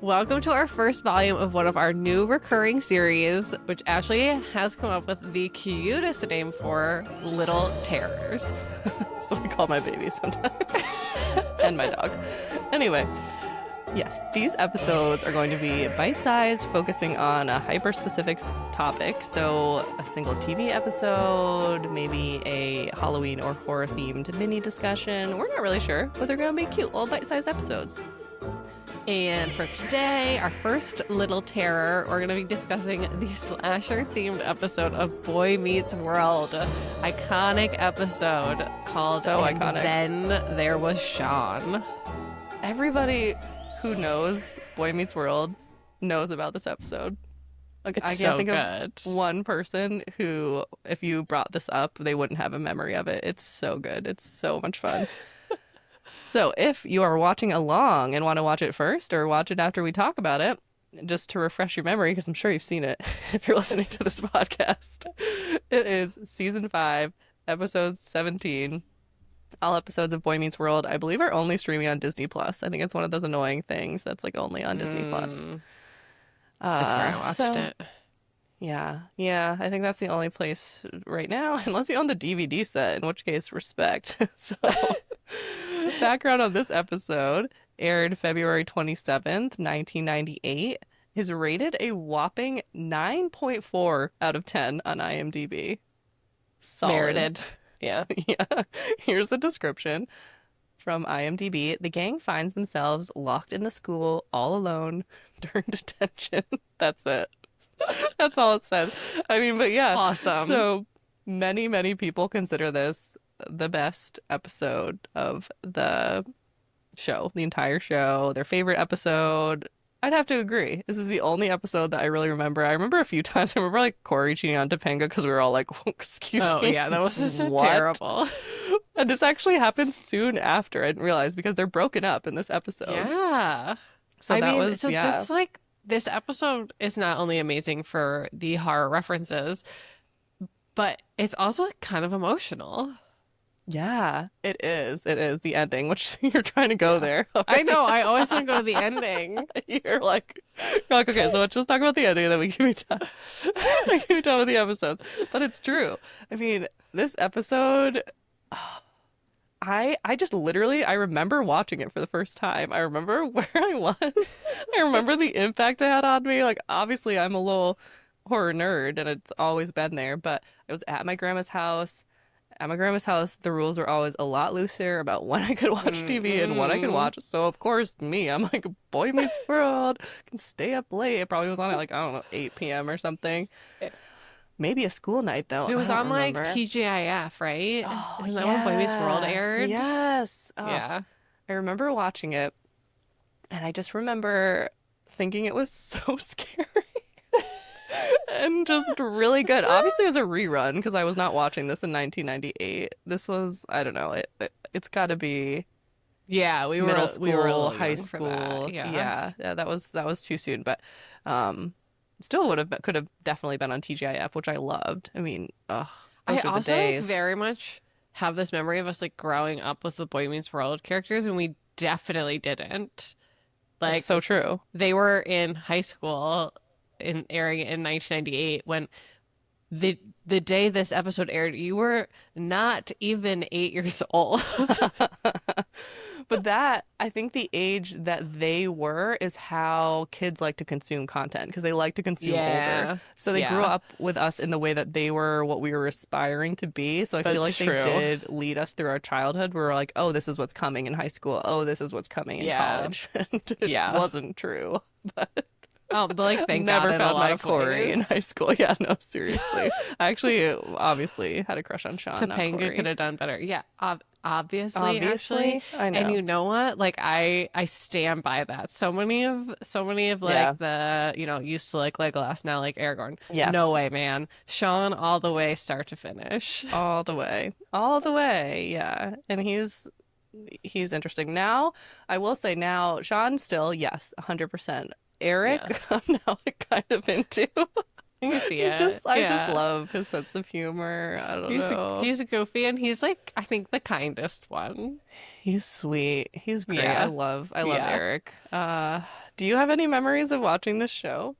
Welcome to our first volume of one of our new recurring series, which actually has come up with the cutest name for Little Terrors. That's what we call my baby sometimes. And my dog. Anyway, yes, these episodes are going to be bite-sized, focusing on a hyper-specific topic. So a single TV episode, maybe a Halloween or horror-themed mini discussion. We're not really sure, but they're going to be cute little bite-sized episodes. And for today, our first Little Terror, we're going to be discussing the slasher-themed episode of Boy Meets World. Iconic episode called So And iconic. Then There Was Shawn. Everybody who knows Boy Meets World knows about this episode. Like, It's I can't so think good. of one person who, if you brought this up, they wouldn't have a memory of it. It's so good. It's so much fun. So if you are watching along and want to watch it first or watch it after we talk about it, just to refresh your memory, because I'm sure you've seen it if you're listening to this podcast, it is season 5, episode 17. All episodes of Boy Meets World, I believe, are only streaming on Disney Plus. I think it's one of those annoying things that's like only on Disney Plus. That's where I watched it. Yeah. I think that's the only place right now, unless you own the DVD set, in which case, respect. So, background on this episode aired February 27th, 1998. Is rated a whopping 9.4 out of 10 on IMDb. Solid. Merited. Yeah. Yeah. Here's the description from IMDb. The gang finds themselves locked in the school all alone during detention. That's it. That's all it said. I mean, but yeah. Awesome. So many people consider this the best episode of the show, the entire show, their favorite episode. I'd have to agree. This is the only episode that I really remember. I remember a few times. I remember like Corey cheating on Topanga because we were all like, excuse me. Oh, yeah, that was so What? terrible. And this actually happened soon after. I didn't realize because they're broken up in this episode. Yeah. So That's like, this episode is not only amazing for the horror references, but it's also kind of emotional. Yeah, it is. It is the ending, which you're trying to go there. I know. I always want to go to the ending. You're like, okay, so let's just talk about the ending and then we can be done. We can be done with the episode. But it's true. I mean, this episode, I just literally, I remember watching it for the first time. I remember where I was. I remember the impact it had on me. Like, obviously, I'm a little horror nerd and it's always been there, but it was at my grandma's house. At my grandma's house, the rules were always a lot looser about when I could watch TV and when I could watch. So, of course, I'm like, Boy Meets World, can stay up late. It probably was on at like, I don't know, 8 p.m. or something. Maybe a school night, though. It was I on don't remember. like TGIF, right? Oh, Isn't that when Boy Meets World aired? Yes. Oh, Yeah. I remember watching it, and I just remember thinking it was so scary. And just really good. Obviously, it was a rerun because I was not watching this in 1998. This was, I don't know, it's got to be Yeah, we were middle school, we were a little high young for that. school. Yeah. Yeah, that was too soon, but still could have definitely been on TGIF, which I loved. I mean, those I were the also like, days. very much have this memory of us like growing up with the Boy Meets World characters, and we definitely didn't. Like, That's so true. they were in high school airing in 1998 when the day this episode aired, you were not even 8 years old. But that, I think the age that they were is how kids like to consume content because they like to consume older. So they grew up with us in the way that they were what we were aspiring to be. So I feel like true. they did lead us through our childhood. We were like, oh, this is what's coming in high school. Oh, this is what's coming in college. And it wasn't true. But Oh, but like, thank never God in a found lot my of Corey in ways. high school. Yeah, no, seriously. I actually obviously had a crush on Shawn. not Topanga Corey. could have done better. Yeah, obviously, actually. I know. And you know what? Like, I stand by that. So many of like the, used to like Legolas, now like Aragorn. Yes. No way, man. Shawn all the way, start to finish. All the way, yeah. And he's interesting. Now, I will say now, Shawn still, yes, 100%. Eric, I'm now like kind of into. You can see it. I just love his sense of humor. I don't know. He's goofy, and he's like, I think, the kindest one. He's sweet. He's great. Yeah. I love Eric. Do you have any memories of watching this show?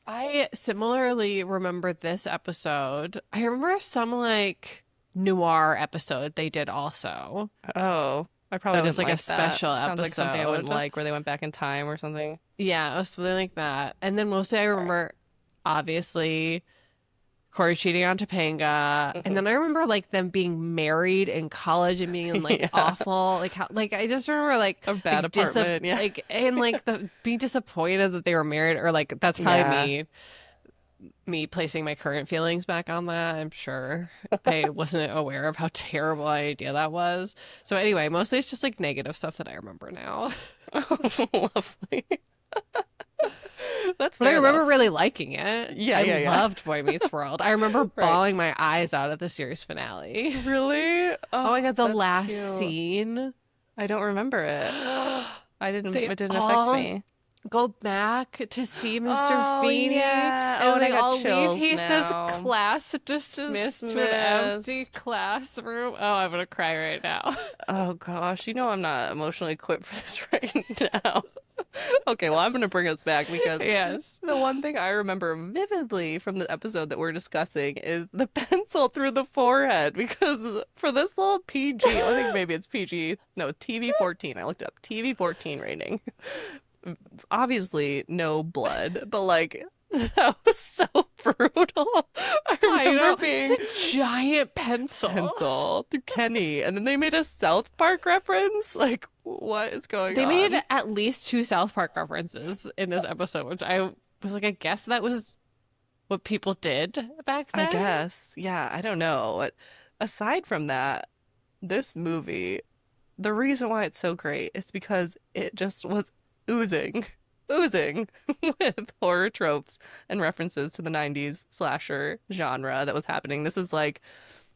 I similarly remember this episode. I remember some like noir episode they did also. Oh, I probably That was didn't like a like that. special Sounds like something I wouldn't episode. like, where they went back in time or something. Yeah, it was something like that. And then mostly I Okay. remember, obviously, Corey cheating on Topanga. And Hmm. then I remember like them being married in college and being like Yeah. awful. Like how like I just remember A bad apartment. Yeah. like and like the being disappointed that they were married, or like that's probably Yeah. me placing my current feelings back on that. I'm sure I wasn't aware of how terrible an idea that was. So anyway, mostly it's just like negative stuff that I remember now. Lovely. That's But I fair though. remember really liking it. Yeah, I yeah, yeah. loved Boy Meets World. I remember Right. bawling my eyes out at the series finale. Really? Oh my God, the That's last cute. scene. I don't remember it. I didn't. They It didn't affect all me. go back to see Mr. Oh, Feeney, yeah. and Oh, and I they got all leave. chills He says now. class dismissed to an empty Dismissed. classroom. Oh, I'm gonna cry right now. Oh gosh, you know I'm not emotionally equipped for this right now. Okay, well I'm gonna bring us back because Yes. the one thing I remember vividly from the episode that we're discussing is the pencil through the forehead. Because for this little PG, I think maybe it's PG, no, TV 14. I looked it up, TV 14 rating. Obviously, no blood, but like that was so brutal. I I remember know. being It's a giant pencil. through Kenny, and then they made a South Park reference. Like, what is going They on? made at least two South Park references in this episode, which I was like, I guess that was what people did back I then. guess, yeah, I don't know. But aside from that, this movie, the reason why it's so great is because it just was oozing with horror tropes and references to the 90s slasher genre that was happening. This is like,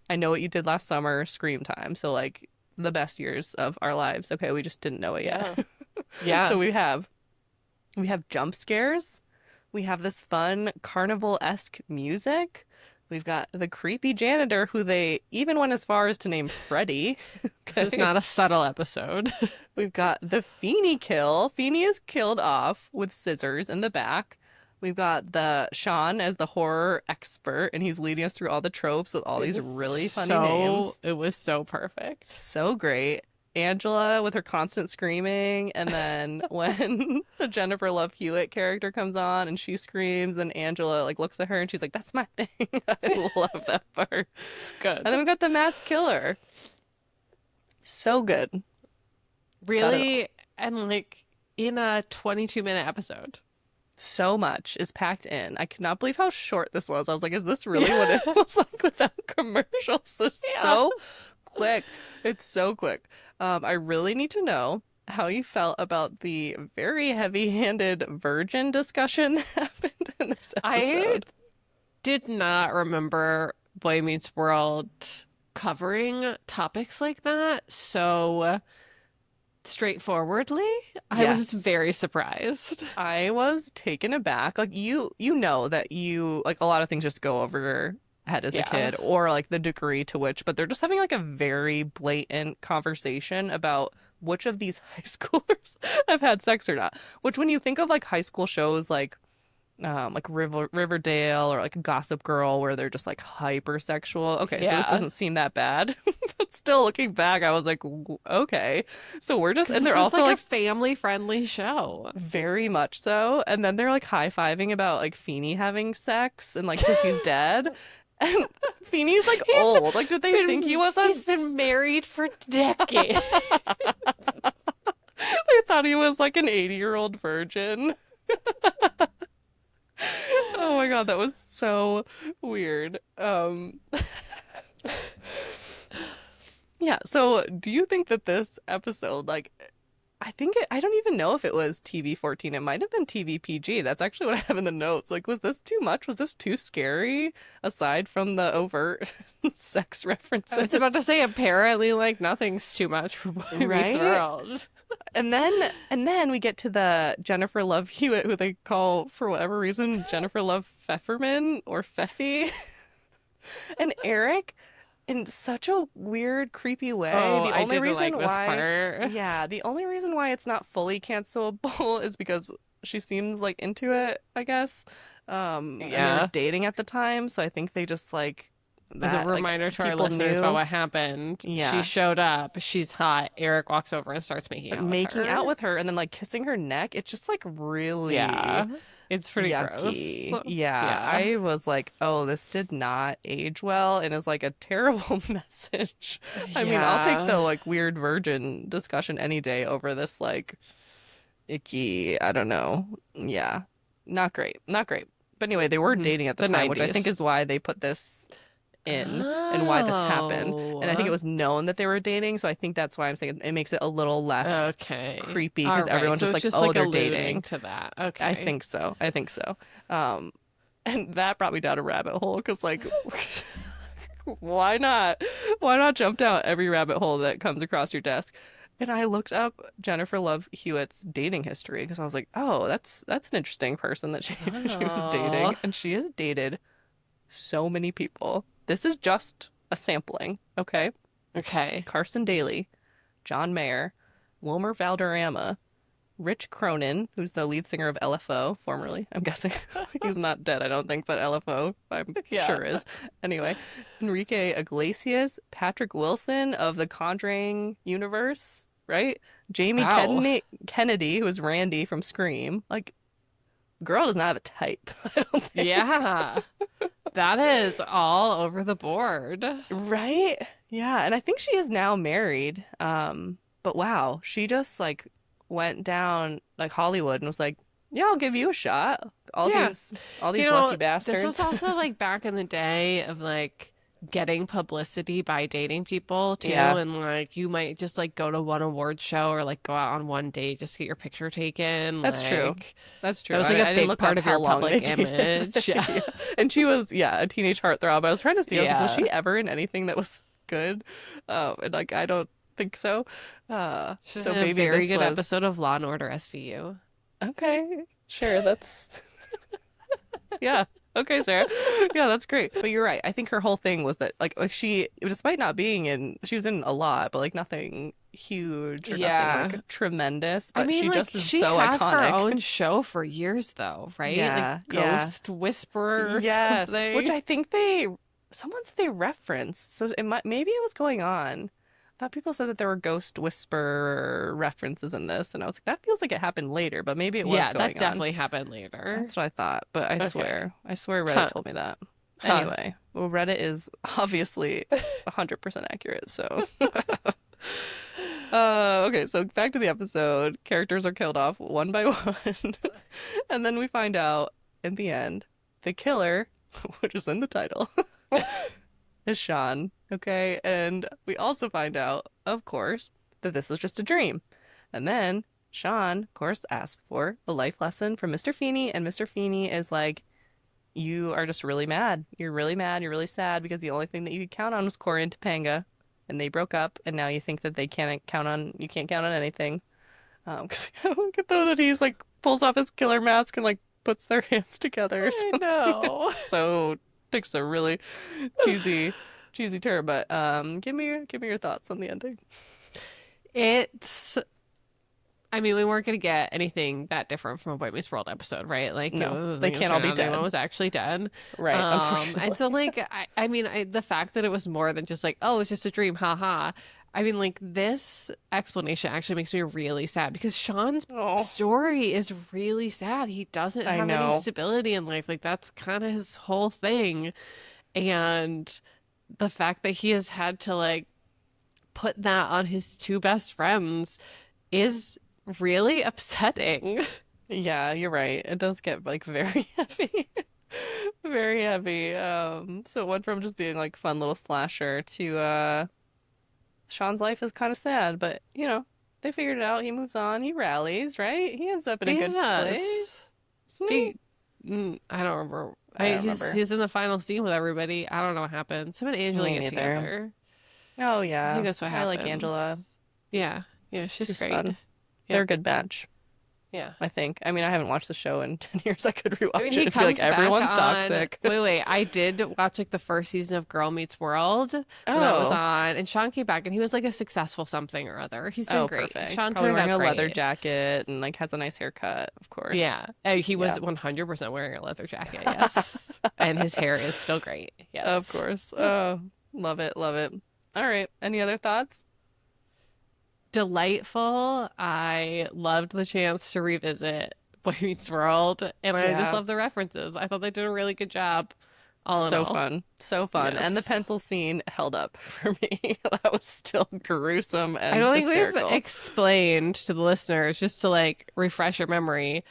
I Know What You Did Last Summer, Scream time. So like the best years of our lives. Okay, we just didn't know it yet. Yeah. So we have jump scares. We have this fun carnival-esque music. We've got the creepy janitor who they even went as far as to name Freddy. It was not a subtle episode. We've got the Feeney kill. Feeney is killed off with scissors in the back. We've got the Shawn as the horror expert, and he's leading us through all the tropes with all It these was really funny names. It was so perfect. So great. Angela with her constant screaming, and then when the Jennifer Love Hewitt character comes on and she screams, then Angela like looks at her and she's like, "That's my thing." I love that part. It's good. And then we've got the masked killer. So good. It's got it all. Really, and like in a 22-minute episode. So much is packed in. I could not believe how short this was. I was like, is this really what it was like without commercials? It's Yeah. so quick. It's so quick. I really need to know how you felt about the very heavy-handed virgin discussion that happened in this I episode. did not remember Boy Meets World covering topics like that so straightforwardly. I was Yes. very surprised. I was taken aback. Like you know that you like a lot of things just go over your head as a Yeah. kid, or like the degree to which, but they're just having like a very blatant conversation about which of these high schoolers have had sex or not. Which when you think of like high school shows like Riverdale or like Gossip Girl where they're just like hypersexual. Okay, so this Yeah. doesn't seem that bad. But still looking back, I was like, okay. So we're just, and This they're is also like like a family-friendly show. very much so. And then they're like high-fiving about like Feeney having sex and like because he's dead. And Feeney's like He's old. Like, did they think he was a He's been married for decades. They thought he was like an 80-year-old virgin. Oh my God, that was so weird. Yeah, so do you think that this episode, like, I don't even know if it was TV 14. It might have been TV PG. That's actually what I have in the notes. Like, was this too much? Was this too scary? Aside from the overt sex references. I was about to say, apparently, like, nothing's too much for Boy Meets Right? World. And then we get to the Jennifer Love Hewitt, who they call, for whatever reason, Jennifer Love Pfefferman or Pfeffy. And Eric in such a weird, creepy way. Oh, The I only didn't reason like this why, part. yeah, the only reason why it's not fully cancelable is because she seems like into it, I guess. And they were Yeah. dating at the time, so I think they just like As a that, like reminder to our people listeners about knew. what happened, she Yeah. showed up, she's hot, Eric walks over and starts making But out with making out her. with her and then like kissing her neck, it's just like really Yeah. It's pretty gross. yucky. Yeah, Yeah. I was like, oh, this did not age well and is like a terrible message. I mean, I'll take Yeah. the like weird virgin discussion any day over this like icky, I don't know. Yeah, not great. Not great. But anyway, they were Mhm. dating at the The time, which I think 90s. is why they put this in and why this happened. And I think it Oh. was known that they were dating, so I think that's why I'm saying it makes it a little less Okay. creepy All because right. everyone's So just it's like, just oh, like they're alluding dating. to that. I Okay. think so. I think so. And that brought me down a rabbit hole because, like, why not? Why not jump down every rabbit hole that comes across your desk? And I looked up Jennifer Love Hewitt's dating history because I was like, oh, that's an interesting person that she she was dating, Oh. and she has dated so many people. This is just a sampling, okay? Okay. Carson Daly, John Mayer, Wilmer Valderrama, Rich Cronin, who's the lead singer of LFO, formerly, I'm guessing. He's not dead, I don't think, but LFO, I'm Yeah. sure is. Anyway, Enrique Iglesias, Patrick Wilson of the Conjuring universe, right? Jamie Wow. Kennedy, who is Randy from Scream. Like, girl does not have a type, I don't think. Yeah. That is all over the board. Right? Yeah, and I think she is now married. But wow, she just like went down like Hollywood and was like, "Yeah, I'll give you a shot." Yeah. All You these know, lucky this was bastards. also like back in the day of like getting publicity by dating people too. Yeah, And like you might just like go to one award show or like go out on one date just to get your picture taken. that's true. Like That's true. that was like a I didn't big look part up of how your long they public dated. image. Yeah. Yeah. And she was, yeah, a teenage heartthrob. I was trying to see, I was like, was Yeah. she ever in anything that was good? And like, I don't think so. She's So in a maybe very this good was episode of Law and Order SVU. okay. Sure, that's yeah. Okay, Sarah. Yeah, that's great. But you're right. I think her whole thing was that like she, despite not being in, she was in a lot, but like nothing huge or Yeah. nothing like tremendous. I But mean, she like just is she so had her iconic. own show for years though, right? Yeah, Like yeah. Ghost Whisperer or Yes, something. which I think someone said they referenced. So it might, maybe it was going on. I thought people said that there were Ghost Whisperer references in this, and I was like, that feels like it happened later, but maybe it was Yeah, going that definitely happened later. That's what I thought, but I Okay. swear Reddit Huh. told me that. Huh. Anyway, well, Reddit is obviously 100% accurate, so. Okay, so back to the episode. Characters are killed off one by one. And then we find out in the end, the killer, which is in the title, is Shawn. Okay, and we also find out, of course, that this was just a dream. And then Shawn, of course, asks for a life lesson from Mr. Feeney, and Mr. Feeney is like, you are just really mad. You're really mad. You're really sad because the only thing that you could count on was Corey and Topanga, and they broke up, and now you think that you can't count on anything. 'Cause I don't get though that he's like pulls off his killer mask and like puts their hands together or I something. know. So takes a really cheesy turn. But give me your thoughts on the ending. I mean, we weren't going to get anything that different from a Boy Meets World episode, right? Like, No, it was they like, can't all be dead. Anyone was actually dead. Right, unfortunately. And so, like, I mean, the fact that it was more than just like, oh, it's just a dream, haha. I mean, like, this explanation actually makes me really sad because Shawn's Oh. story is really sad. He doesn't I have any know. stability in life. Like, that's kind of his whole thing. And the fact that he has had to, like, put that on his two best friends is really upsetting. Yeah, you're right. It does get like very heavy. Very heavy. So it went from just being like fun little slasher to Shawn's life is kind of sad, but you know, they figured it out. He moves on, he rallies, right? He ends up in a He good does. place. Sweet. I don't remember. I don't He's, remember. he's in the final scene with everybody. I don't know what happens. Him and Angela Me get neither. together. Oh I yeah. think that's what I happens. like Angela. Yeah. Yeah, she's great. fun. They're a good match. Yeah. I think. I mean, I haven't watched the show in 10 years. I could rewatch I mean, it and be like, everyone's toxic. Wait. I did watch like the first season of Girl Meets World when that was Oh. on, and Shawn came back, and he was like a successful something or other. He's doing great. Perfect. Shawn Probably turned wearing out a leather great. jacket and like has a nice haircut, of course. Yeah, he was 100% wearing a leather jacket. Yes, and his hair is still great. Yes, Of course. Oh, love it. Love it. All right. Any other thoughts? Delightful. I loved the chance to revisit Boy Meets World, and I just Yeah. love the references. I thought they did a really good job. All in So all. fun. So fun. And the Yes. pencil scene held up for me. That was still gruesome and I don't think hysterical. we've explained to the listeners, just to like refresh your memory,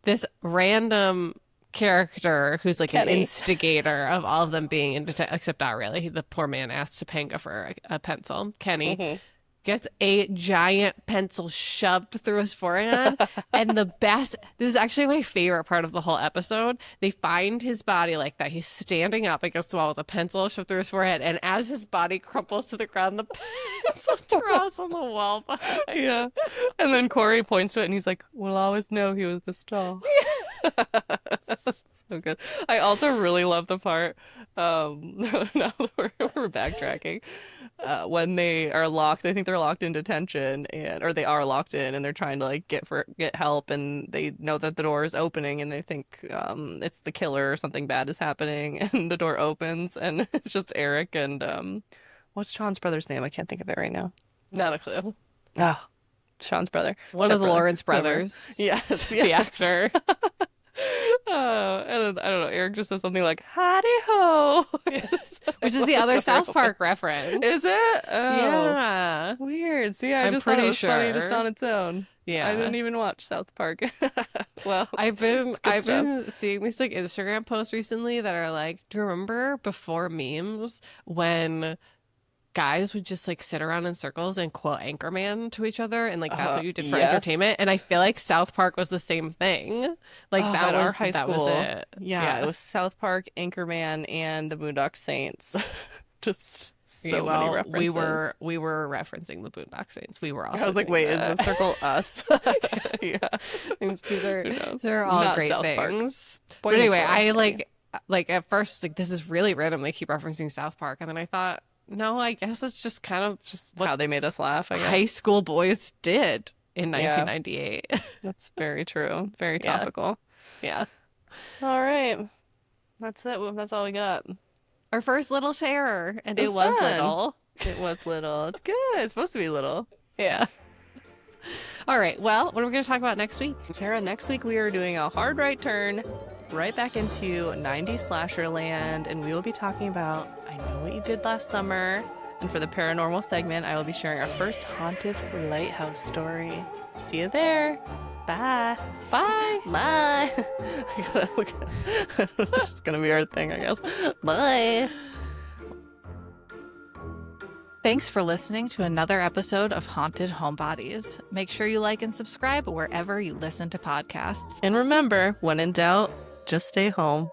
this random character who's like an Kenny. instigator of all of them being in detention, except not really. The poor man asked Topanga for a pencil. Kenny Mhm. gets a giant pencil shoved through his forehead. And the best, this is actually my favorite part of the whole episode. They find his body like that. He's standing up against the wall with a pencil shoved through his forehead. And as his body crumples to the ground, the pencil draws on the wall behind. Yeah. And then Corey points to it and he's like, we'll always know he was this tall. So good. I also really love the part, now that we're backtracking, when they are locked, they think they're locked in detention or they are locked in and they're trying to like get help, and they know that the door is opening and they think it's the killer or something bad is happening, and the door opens and it's just Eric and what's Sean's brother's name? I can't think of it right now. Not a clue. Oh, Sean's brother. One of the Lawrence brothers. Yes, The actor. And then, I don't know, Eric just says something like, howdy ho. Yes. Which is the other South Park reference. Is it? Oh, Yeah. weird. See, I I'm just thought it pretty was funny just sure. on its own. Yeah. I didn't even watch South Park. Well, I've been it's good stuff. seeing these like Instagram posts recently that are like, do you remember before memes when guys would just like sit around in circles and quote Anchorman to each other, and like that's what you did for yes. entertainment? And I feel like South Park was the same thing. Like Oh, that at our was high that was school. it. Yeah, it was South Park, Anchorman, and the Boondock Saints. Just so many well, references. we were referencing the Boondock Saints. We were also I was like, doing wait, that. is the circle us? Yeah. These are Who knows? they're all Not great South Park. things. Boy But Meets anyway, World, I yeah. like at first like this is really random. They keep referencing South Park, and then I thought, no, I guess it's just kind of Just what how they made us laugh, I guess. high school boys did in Yeah. 1998. That's very true. Very Yeah. topical. Yeah. All right. That's it. That's all we got. Our first little terror, and It it was was fun. little. It was little. It's good. It's supposed to be little. Yeah. All right. Well, what are we going to talk about next week? Tara, next week we are doing a hard right turn right back into 90s slasher land, and we will be talking about I Know What You Did Last Summer. And for the paranormal segment, I will be sharing our first haunted lighthouse story. See you there. Bye. Bye. Bye. It's just gonna be our thing, I guess. Bye. Thanks for listening to another episode of Haunted Homebodies. Make sure you like and subscribe wherever you listen to podcasts. And remember, when in doubt, just stay home.